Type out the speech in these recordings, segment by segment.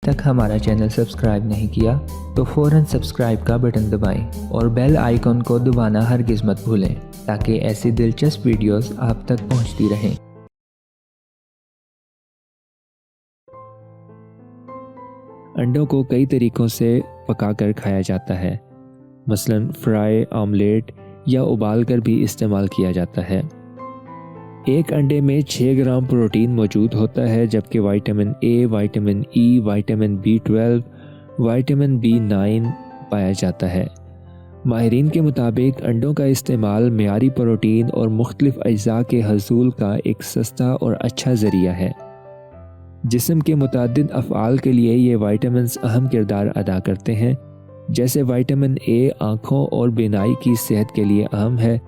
तक हमारा channel subscribe नहीं किया तो फ़ौरन सब्सक्राइब का बटन दबाएं और बेल आइकन को दबाना हरगिज़ मत भूलें ताकि ऐसी दिलचस्प वीडियोस आप तक पहुंचती रहें। अंडों को कई तरीक़ों से पकाकर खाया जाता है, मसलन फ्राई, ऑमलेट या उबाल कर भी इस्तेमाल किया जाता है। एक अंडे में 6 ग्राम प्रोटीन मौजूद होता है, जबकि vitamin A, vitamin E, vitamin B12, vitamin B9 पाया जाता है। माहिरीन के मुताबिक अंडों का इस्तेमाल मियारी प्रोटीन और मुख्तलिफ अज्जा के हसूल का एक सस्ता और अच्छा ज़रिया है। जिस्म के मुतअद्दिद अफ़आल के लिए ये विटामिन्स अहम किरदार अदा करते हैं, जैसे विटामिन ए आँखों और बिनाई की सेहत के लिए अहम है,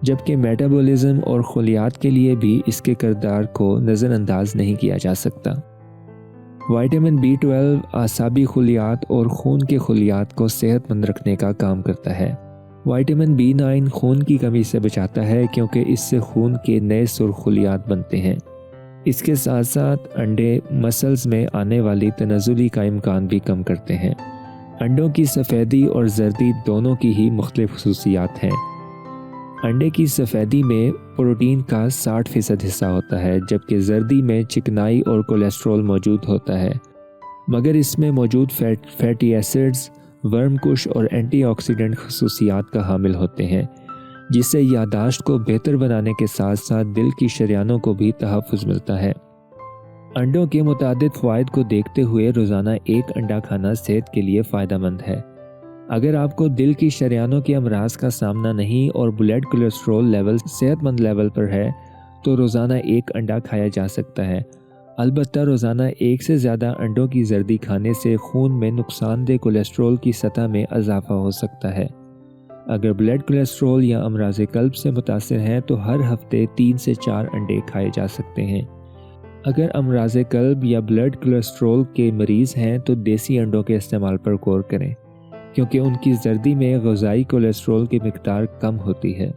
जबकि मेटाबॉलिज्म और खुलियात के लिए भी इसके किरदार को नज़रअंदाज नहीं किया जा सकता। विटामिन B12 आसाबी खुलियात और खून के खुलियात को सेहतमंद रखने का काम करता है। विटामिन B9 खून की कमी से बचाता है, क्योंकि इससे खून के नए सुर्ख खुलियात बनते हैं। इसके साथ साथ अंडे मसल्स में आने वाली तनज़ुली का इम्कान भी कम करते हैं। अंडों की सफ़ेदी और जर्दी दोनों की ही मुख्तलिफ खुसूसियात हैं। अंडे की सफ़ेदी में प्रोटीन का 60% हिस्सा होता है, जबकि जर्दी में चिकनाई और कोलेस्ट्रॉल मौजूद होता है, मगर इसमें मौजूद फैटी एसिड्स, वर्मकुश और एंटीऑक्सीडेंट खुसूसियात का हामिल होते हैं, जिससे यादाश्त को बेहतर बनाने के साथ साथ दिल की शरियानों को भी तहफ़्फ़ुज़ मिलता है। अंडों के मुतादिद फ़वाइद को देखते हुए रोज़ाना एक अंडा खाना सेहत के लिए फ़ायदेमंद है। अगर आपको दिल की शरियानों के अमराज का सामना नहीं और ब्लड कोलेस्ट्रॉल लेवल सेहतमंद लेवल पर है, तो रोज़ाना एक अंडा खाया जा सकता है। अलबत्ता रोज़ाना एक से ज़्यादा अंडों की जर्दी खाने से खून में नुकसानदेह कोलेस्ट्रॉल की सतह में इजाफा हो सकता है। अगर ब्लड कोलेस्ट्रॉल या अमराज कल्ब से मुतासिर हैं तो हर हफ्ते 3 से 4 अंडे खाए जा सकते हैं। अगर अमराज कल्ब या ब्लड कोलेस्ट्रॉल के मरीज़ हैं तो देसी अंडों के इस्तेमाल पर गौर करें, क्योंकि उनकी जर्दी में ग़िज़ाई कोलेस्ट्रॉल की मिक़दार कम होती है।